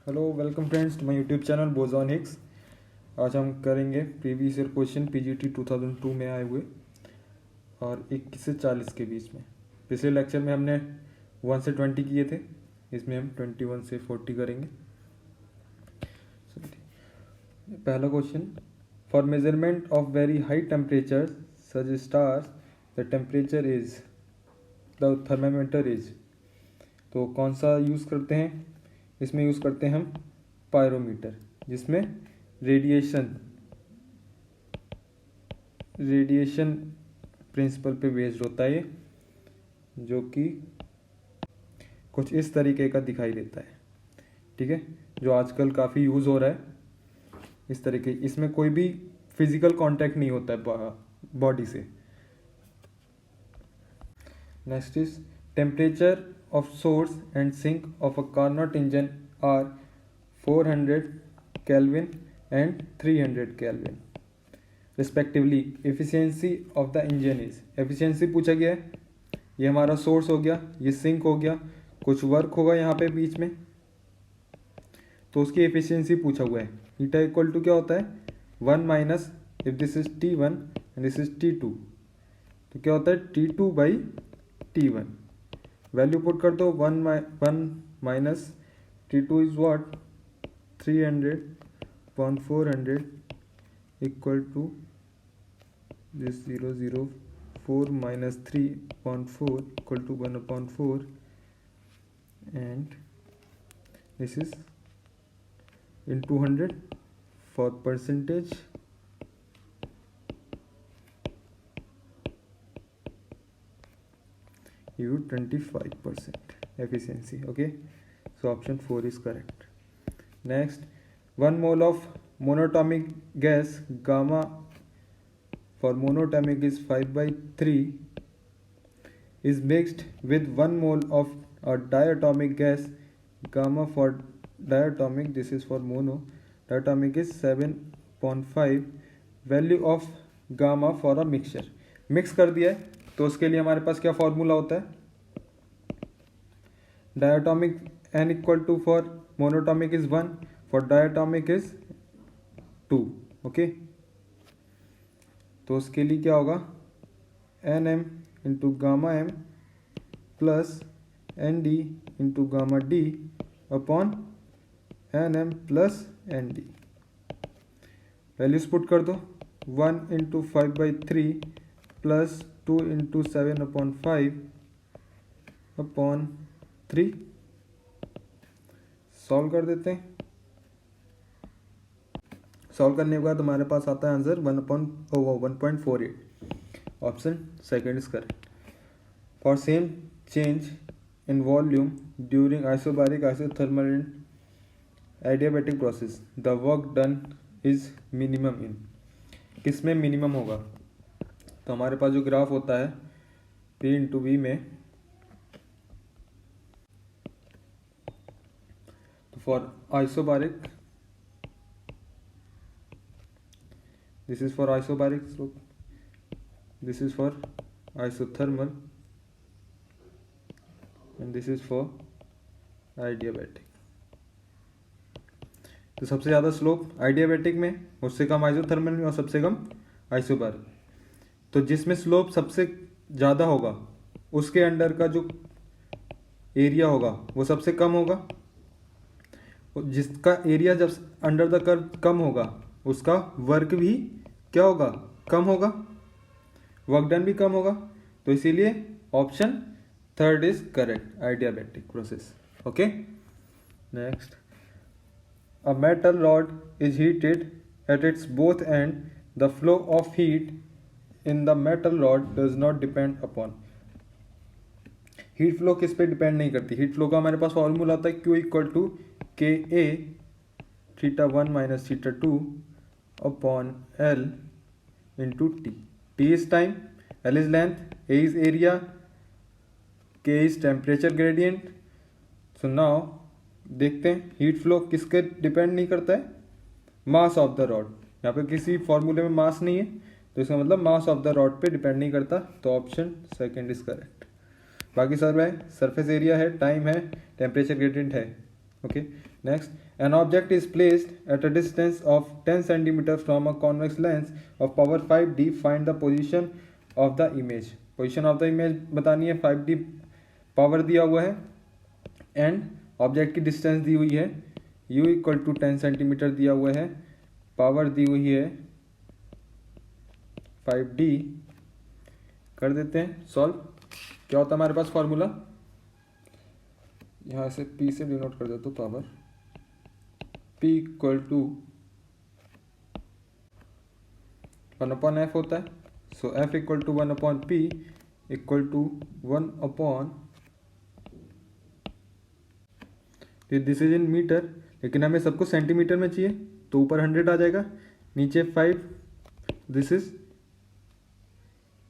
Hello welcome friends to my YouTube channel बोजॉन हिक्स। आज हम करेंगे प्रीवियस ईयर क्वेश्चन पीजीटी 2002 में आए हुए और 21 से 40 के बीच में। पिछले लेक्चर में हमने 1 से 20 किए थे, इसमें हम 21 से 40 करेंगे। पहला question, for measurement of very high temperature such stars the temperature is the thermometer is. तो कौन सा यूज़ करते हैं? इसमें यूज़ करते हैं हम पायरोमीटर, जिसमें रेडिएशन प्रिंसिपल पे बेस्ड होता है, जो कि कुछ इस तरीके का दिखाई देता है। ठीक है, जो आजकल काफ़ी यूज़ हो रहा है इस तरीके। इसमें कोई भी फिजिकल कांटेक्ट नहीं होता है बॉडी से। Next is temperature of source and sink of a Carnot engine are 400 Kelvin and 300 Kelvin respectively. Efficiency of the engine is, efficiency पूछा गया है। ये हमारा सोर्स हो गया, ये सिंक हो गया, कुछ वर्क होगा यहाँ पे बीच में, तो उसकी एफिशिएंसी पूछा हुआ है। ईटा इक्वल टू क्या होता है 1 minus, if this is T1 and this is T2, तो क्या होता है T2 by T1। Value put कर दो, 1 minus T2 is what 300/400 equal to this 004 minus 3/4 equal to 1/4 and this is in 200 for percentage you 25% efficiency. Okay, so option 4 is correct. Next, 1 mole of monatomic gas gamma for monatomic is 5/3 is mixed with 1 mole of a diatomic gas gamma for diatomic, this is for mono, diatomic is 7.5. value of gamma for a mixture, mix कर दिया है तो उसके लिए हमारे पास क्या formula होता है, diatomic n equal to for monatomic is 1, for diatomic is 2। Okay, तो उसके लिए क्या होगा NM into gamma M plus ND into gamma D upon NM plus ND। Values put कर दो, 1 into 5/3 plus 2 into 7/5 upon 3। Solve कर देते हैं। सॉल्व करने के बाद हमारे पास आता है answer 1.48। Option second is correct. For same change in volume during isobaric isothermal and adiabatic process the work done is minimum in. किसमें मिनिमम होगा? तो हमारे पास जो ग्राफ होता है P इंटू V में, तो for isobaric this is for isobaric slope, this is for isothermal and this is for adiabatic. तो सबसे ज़्यादा स्लोप आइडियाबैटिक में, उससे कम आइसोथर्मल में और सबसे कम आइसोबारिक। तो जिसमें स्लोप सबसे ज़्यादा होगा उसके अंडर का जो एरिया होगा वो सबसे कम होगा। जिसका एरिया जब अंडर द कर्व कम होगा उसका वर्क भी क्या होगा, कम होगा, वर्क डन भी कम होगा। तो इसीलिए option third is correct, adiabatic process. Okay, next, a metal rod is heated at its both end the flow of heat in the metal rod does not depend upon। Heat flow किस पे depend नहीं करती। Heat flow का हमारे पास formula होता है Q equal to KA θ1 minus θ2 upon L into T। T is time, L is length, A is area, K is temperature gradient. So now देखते हैं हीट फ्लो किसके डिपेंड नहीं करता है, मास ऑफ द रॉड। यहाँ पे किसी फॉर्मूले में मास नहीं है, तो इसका मतलब मास ऑफ द रॉड पे डिपेंड नहीं करता। तो ऑप्शन सेकंड इज करेक्ट। बाकी सब है, सरफेस एरिया है, टाइम है, टेम्परेचर ग्रेडियंट है। Okay, next, An object is placed at a distance of 10 cm from a convex lens of power 5D. Find the position of the image. Position of the image बतानी है, 5D power दिया हुआ है and object की distance दी हुई है u equal to 10 centimetre दिया हुआ है, पावर दी हुई है 5D। कर देते हैं सॉल्व। क्या होता है हमारे पास फॉर्मूला, यहाँ से p से डिनोट कर देते हो power, p equal to 1/f होता है। So f equal to 1/p equal to 1/, this is in metre, लेकिन हमें सबको सेंटीमीटर में चाहिए तो ऊपर 100 आ जाएगा, नीचे 5, this is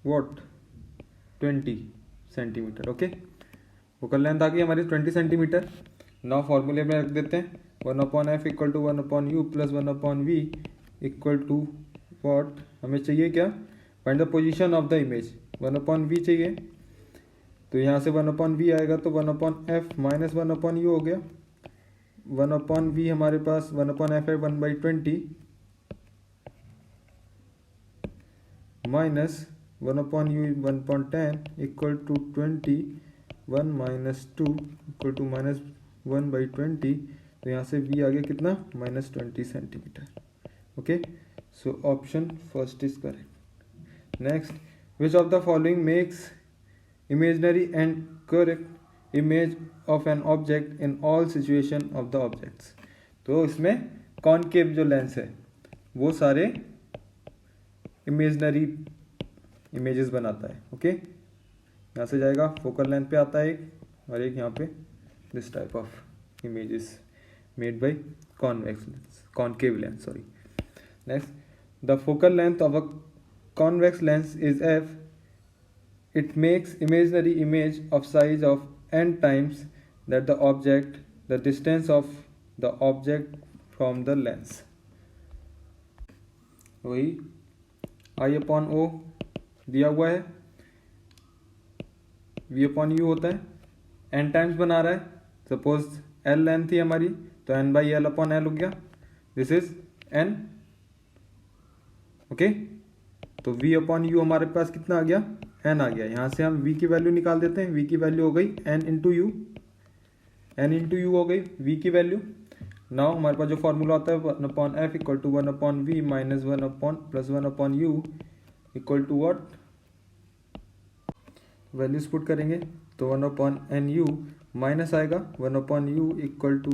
what 20 centimetre. Okay, focal length आ गई हमारी 20 सेंटीमीटर। नाउ फॉर्मूले में रख देते हैं 1/f equal to 1/u plus 1/v equal to what, हमें चाहिए क्या, find the position of the image, 1/v चाहिए, तो यहाँ से 1/v आएगा तो 1/f माइनस 1/u हो गया। 1/v हमारे पास 1/f है 1/20 minus 1/u 1/10 equal to 20, 1 minus 2 equal to minus 1/20, तो यहाँ से v आ गया कितना, -20 centimetre. Okay, so option first is correct. Next, which of the following makes imaginary and correct image of an object in all situation of the objects। तो इसमें concave जो lens है वो सारे इमेजनरी इमेजेस बनाता है। ओके, यहाँ से जाएगा फोकल लेंथ पे आता है एक, और एक यहाँ पे this type of images made by convex lens, concave lens, sorry. Next, the focal length of a convex lens is f। It makes imaginary image of size of n times that the object, the distance of the object from the lens। वही I/O दिया हुआ है, V/U होता है, n times बना रहा है, suppose L length थी हमारी तो n/L/L हो गया, दिस इज n। ओके, तो V/U हमारे पास कितना आ गया, n आ गया। यहाँ से हम v की वैल्यू निकाल देते हैं, v की वैल्यू हो गई n into you, n into you हो गई v की वैल्यू। नाउ हमारे पास जो फॉर्मूला होता है 1/f equal to 1/v minus 1/ plus 1/u equal to what, values put करेंगे तो 1/nu माइनस आएगा 1/u equal to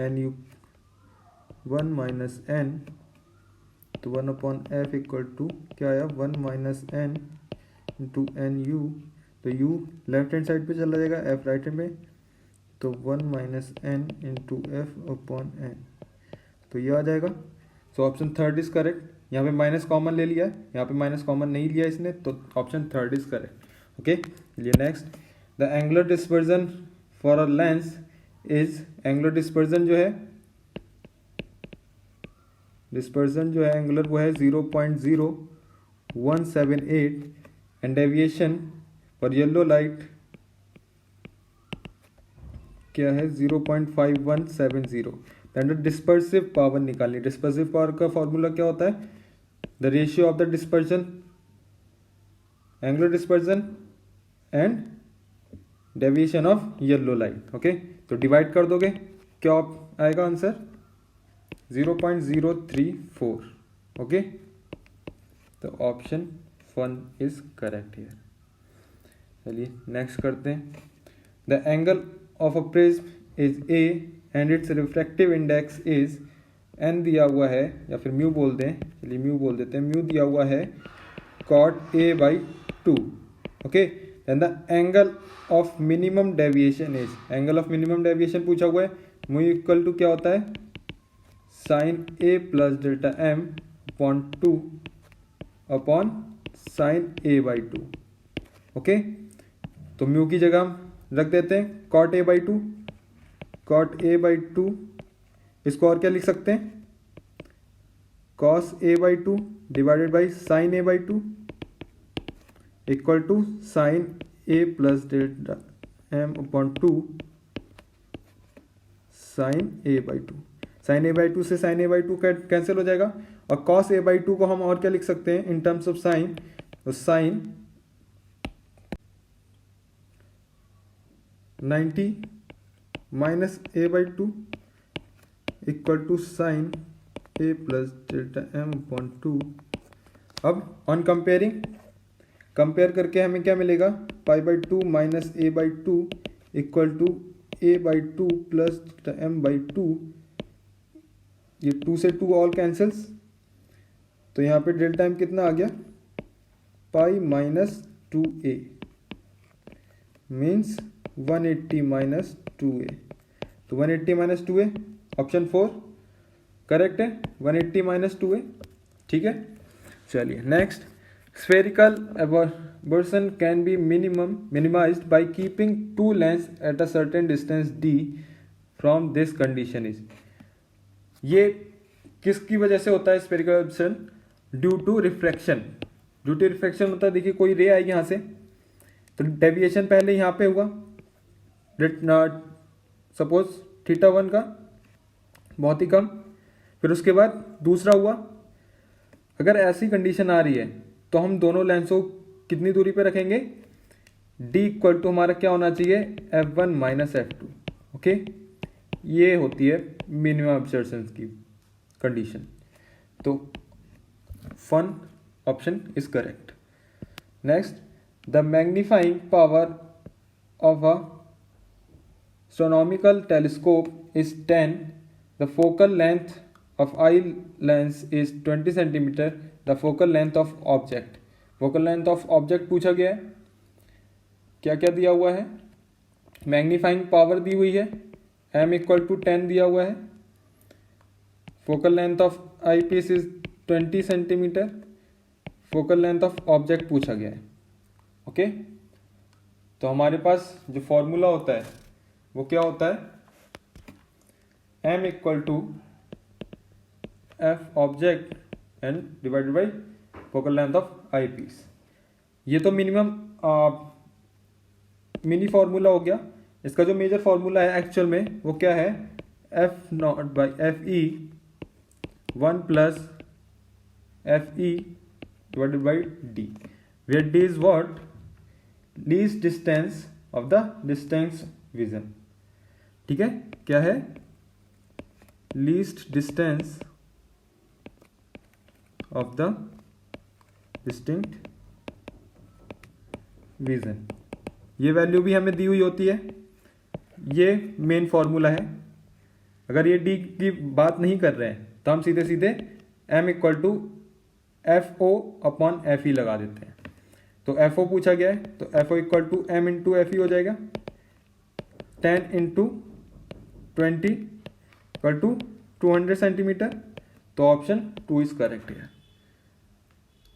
nu 1 minus n, तो 1/f इक्वल टू क्या आया 1 माइनस n इंटू nu, तो u लेफ्ट हैंड साइड पे चला जाएगा, f राइट हैंड में, तो 1 माइनस n इंटू f/n, तो ये आ जाएगा। So option third is correct. यहाँ पे माइनस कॉमन ले लिया है, यहाँ पे माइनस कॉमन नहीं लिया इसने, तो option third is correct. Okay, चलिए next, the angular dispersion for a lens is, angular dispersion जो है, डिस्पर्जन जो है एंगुलर वो है 0.0178 and deviation for yellow light क्या है 0.5170। दैन द डिस्पर्सिव पावर निकालनी, डिस्पर्सिव पावर का फॉर्मूला क्या होता है, the ratio of the dispersion, angular dispersion and deviation of yellow light. Okay, तो डिवाइड कर दोगे, क्या आएगा आंसर 0.034। ओके, तो ऑप्शन 1 इज करेक्ट हियर। चलिए नेक्स्ट करते हैं, the angle of a prism is A and it's refractive index is, n दिया हुआ है या फिर म्यू बोल दें, चलिए म्यू बोल देते हैं, म्यू दिया हुआ है cot a/2। Okay, and the angle of minimum deviation is, angle of minimum deviation पूछा हुआ है, म्यू इक्वल टू क्या होता है sin a plus delta m upon 2 upon sin a/2। Okay, तो म्यू की जगह हम रख देते हैं cot a/2, cot a/2, इसको और क्या लिख सकते हैं cos a/2 divided by sin a/2 equal to sin a plus delta m upon 2 sin a/2। Sine a by two से sine a by two cancel हो जाएगा, और कॉस ए बाई टू को हम और क्या लिख सकते हैं इन टर्म्स ऑफ साइन, तो sine 90 minus A by two equal to sine A plus delta m upon two. अब ऑन कंपेयर करके हमें क्या मिलेगा, pi by two minus A by two equal to A by two plus delta m by two. ये two से two all cancels, तो यहाँ पे डेल्टा एम कितना आ गया, pi minus two A means 180 minus two ए। तो 180 minus two A option 4 correct है, 180 माइनस टू ए। ठीक है, चलिए next, spherical aberration can be minimized by keeping two lengths at a certain distance d from this condition is। ये किसकी वजह से होता है spherical aberration, due to refraction. Due to refraction होता है, देखिए कोई रे आएगी यहाँ से, तो डेविएशन पहले यहाँ पे हुआ, सपोज थीटा वन का बहुत ही कम, फिर उसके बाद दूसरा हुआ। अगर ऐसी कंडीशन आ रही है तो हम दोनों लेंसों कितनी दूरी पे रखेंगे, d इक्वल टू हमारा क्या होना चाहिए, f1 माइनस f2। ओके, ये होती है मिनिमम एब्जॉर्प्शन की कंडीशन। तो fun option is correct. Next, the magnifying power of a astronomical telescope is 10, the focal length of eye lens is 20 centimeter, the focal length of object। focal length of object पूछा गया है, क्या क्या दिया हुआ है, magnifying power दी हुई है, m इक्वल टू 10 दिया हुआ है, focal length of eyepiece is 20 centimetre, focal length of object पूछा गया है। ओके, तो हमारे पास जो फॉर्मूला होता है वो क्या होता है, m equal to f object and divided by focal length of eyepiece. ये तो मिनिमम मिनी फॉर्मूला हो गया। इसका जो मेजर फॉर्मूला है एक्चुअल में वो क्या है, f not by f e 1 plus f e divided by D, where D is what, least distance of the distance vision. ठीक है, क्या है, least distance of the distinct vision. ये वैल्यू भी हमें दी हुई होती है, ये मेन फॉर्मूला है। अगर ये डी की बात नहीं कर रहे हैं तो हम सीधे सीधे m equal to f o upon f e लगा देते हैं। तो एफ ओ पूछा गया है तो F O equal to M into F E हो जाएगा, 10 इंटू 20 इक्वल टू 200 सेंटीमीटर। तो ऑप्शन 2 इज करेक्ट है।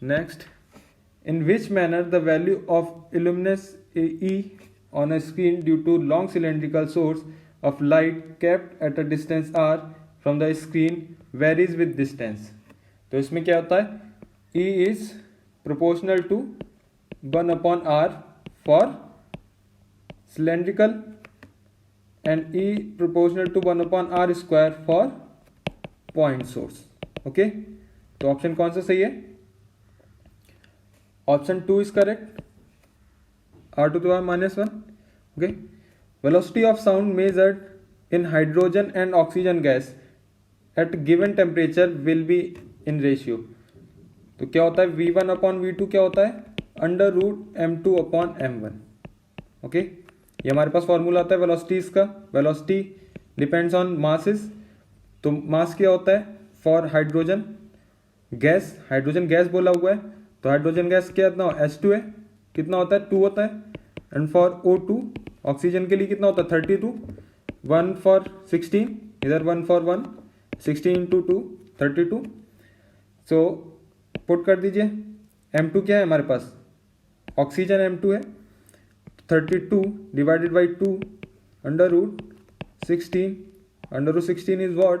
Next, in which manner the value of illuminance E on a screen due to long cylindrical source of light kept at a distance r from the screen varies with distance। तो इसमें क्या होता है, E is proportional to 1 upon r for cylindrical and E proportional to 1 upon r square for point source। Okay, तो option कौन सा सही है, option 2 is correct, r to the power minus 1। okay, velocity of sound measured in hydrogen and oxygen gas at given temperature will be in ratio। तो क्या होता है, v1 upon v2 क्या होता है, under root m2 upon m1। Okay, ये हमारे पास formula आता है वेलोसिटीज का। वेलोसिटी डिपेंड्स ऑन मासेस, तो मास क्या होता है for hydrogen gas, hydrogen gas बोला हुआ है तो हाइड्रोजन गैस क्या कितना H2 है, कितना होता है 2 होता है। एंड फॉर O2 ऑक्सीजन के लिए कितना होता है 32, 1 फॉर 16, इधर 1 फॉर 1, 16 इंटू 2 32। सो पुट कर दीजिए, M2 क्या है हमारे पास, ऑक्सीजन M2 है, 32 divided by 2 under root 16, under root 16 is what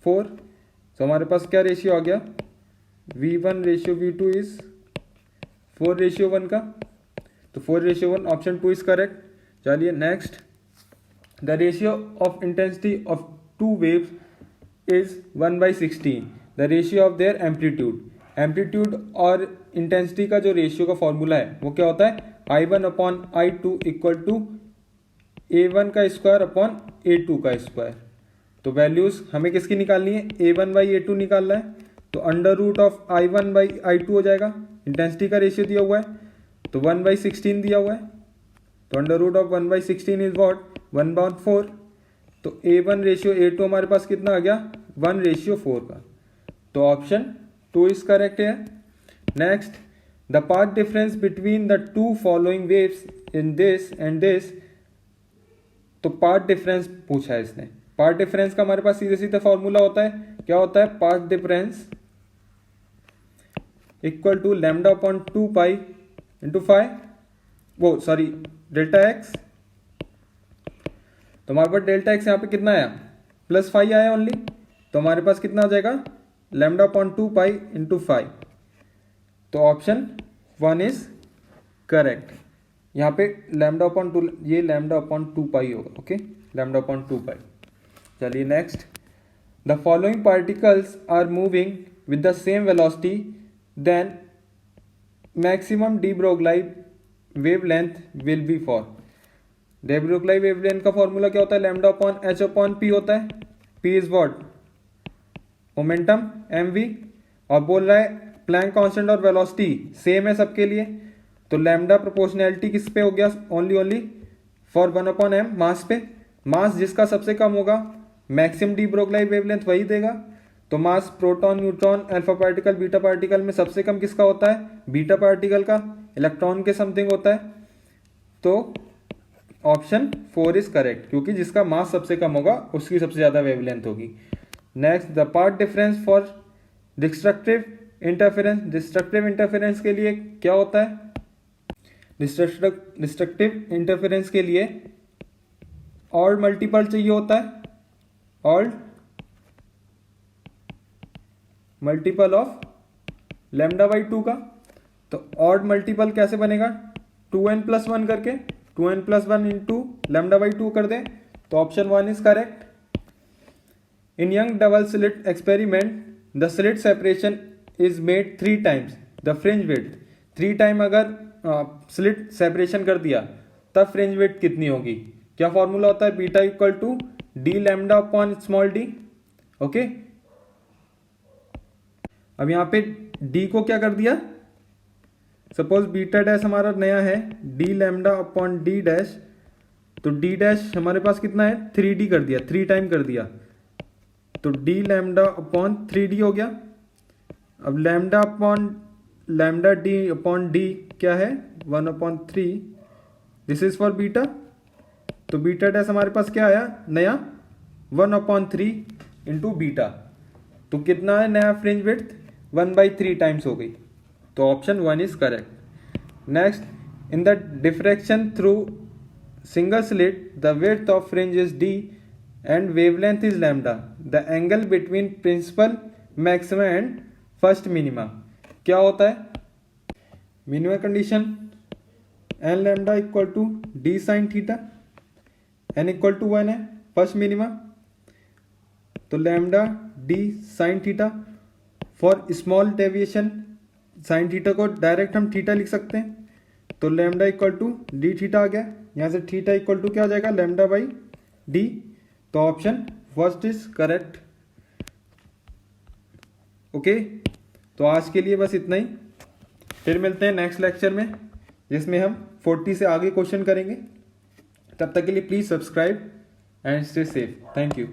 4। So हमारे पास क्या रेशियो आ गया, V1 ratio V2 is 4 ratio 1 का, तो 4 रेशियो 1 ऑप्शन 2 इज करेक्ट। चलिए next, the ratio of intensity of two waves is 1/16. The ratio of their amplitude. Amplitude और intensity का जो रेशियो का फॉर्मूला है वो क्या होता है, I1/I2 इक्वल टू A1 का स्क्वायर अपॉन A2 का स्क्वायर. तो वैल्यूज हमें किसकी निकालनी है, A1/A2 निकालना है. तो अंडर रूट ऑफ I1/I2 हो जाएगा. इंटेंसिटी का रेशियो दिया हुआ है तो 1/16 दिया हुआ है. तो under root of 1/16 is what, 1/4. तो A1 रेशियो A2 हमारे पास कितना आ गया, 1/4 का. तो ऑप्शन 2 इज करेक्ट है. Next, the path difference between the two following waves in this and this. तो पाथ डिफरेंस पूछा है इसने. पाथ डिफरेंस का हमारे पास सीधे सीधे फॉर्मूला होता है, क्या होता है, path difference equal to lambda upon 2 pi into 5, वो सॉरी डेल्टा एक्स. तो हमारे पास डेल्टा एक्स यहाँ पे कितना आया, +5 आया ओनली. तो हमारे पास कितना आ जाएगा, लैम्डा अपॉन 2 पाई इंटू 5. तो ऑप्शन 1 इज करेक्ट. यहाँ पे लैम्डा अपॉन 2, ये लैम्डा अपॉन 2 पाई होगा. Okay, lambda upon 2 pi. चलिए next, the following particles are moving with the same velocity then maximum de Broglie wavelength will be for. De Broglie wavelength का formula क्या होता है, lambda upon H upon P होता है. P is what, momentum mv. और बोल रहा है प्लैंक कांस्टेंट और वेलोसिटी सेम है सबके लिए. तो लैम्डा प्रोपोर्शनैलिटी किस पे हो गया, ओनली फॉर 1/m मास पे. मास जिसका सबसे कम होगा मैक्सिमम डी ब्रोगली वेवलेंथ वही देगा. तो mass proton, neutron, alpha particle, beta particle में सबसे कम किसका होता है, बीटा पार्टिकल का. इलेक्ट्रॉन के समथिंग होता है. तो ऑप्शन 4 इज करेक्ट, क्योंकि जिसका मास सबसे कम होगा उसकी सबसे ज्यादा वेवलेंथ होगी. Next, the path difference for destructive interference. Destructive interference के लिए क्या होता है, डिस्ट्रक्टिव इंटरफेरेंस के लिए ऑड मल्टीपल चाहिए होता है, ऑड मल्टीपल ऑफ λ/2 का. तो ऑड मल्टीपल कैसे बनेगा, 2n+1 करके, 2n+1 इंटू λ/2 कर दे. तो option 1 is correct. In young double slit experiment, the slit separation is made 3 times the fringe width. 3 time अगर स्लिट सेपरेशन कर दिया तब फ्रिंज विड्थ कितनी होगी. क्या फॉर्मूला होता है, beta equal to D lambda upon small D. Okay, अब यहाँ पे डी को क्या कर दिया, सपोज बीटा डैश हमारा नया है D lambda upon D dash. तो डी डैश हमारे पास कितना है, 3d कर दिया, 3 टाइम कर दिया. तो डी लैम्डा अपॉन 3d हो गया. अब lambda upon lambda D upon D क्या है, 1/3. This is for beta. तो बीटा डैश हमारे पास क्या आया नया, 1/3 इंटू बीटा. तो कितना है नया फ्रिंज विड्थ, 1/3 टाइम्स हो गई. तो option 1 is correct. Next, in the diffraction through single slit the width of fringe is D and wavelength is lambda. The angle between principal maxima and first minima क्या होता है, minimum condition n lambda equal to d sin theta, n equal to 1 है first minima. तो lambda d sin theta. For small deviation sin theta को direct हम theta लिख सकते हैं. तो lambda equal to d theta आ गया. यहाँ से थीटा इक्वल टू क्या आ जाएगा, λ/d. तो option first is correct. Okay, तो आज के लिए बस इतना ही. फिर मिलते हैं नेक्स्ट लेक्चर में जिसमें हम 40 से आगे क्वेश्चन करेंगे. तब तक के लिए please subscribe and stay safe. Thank you.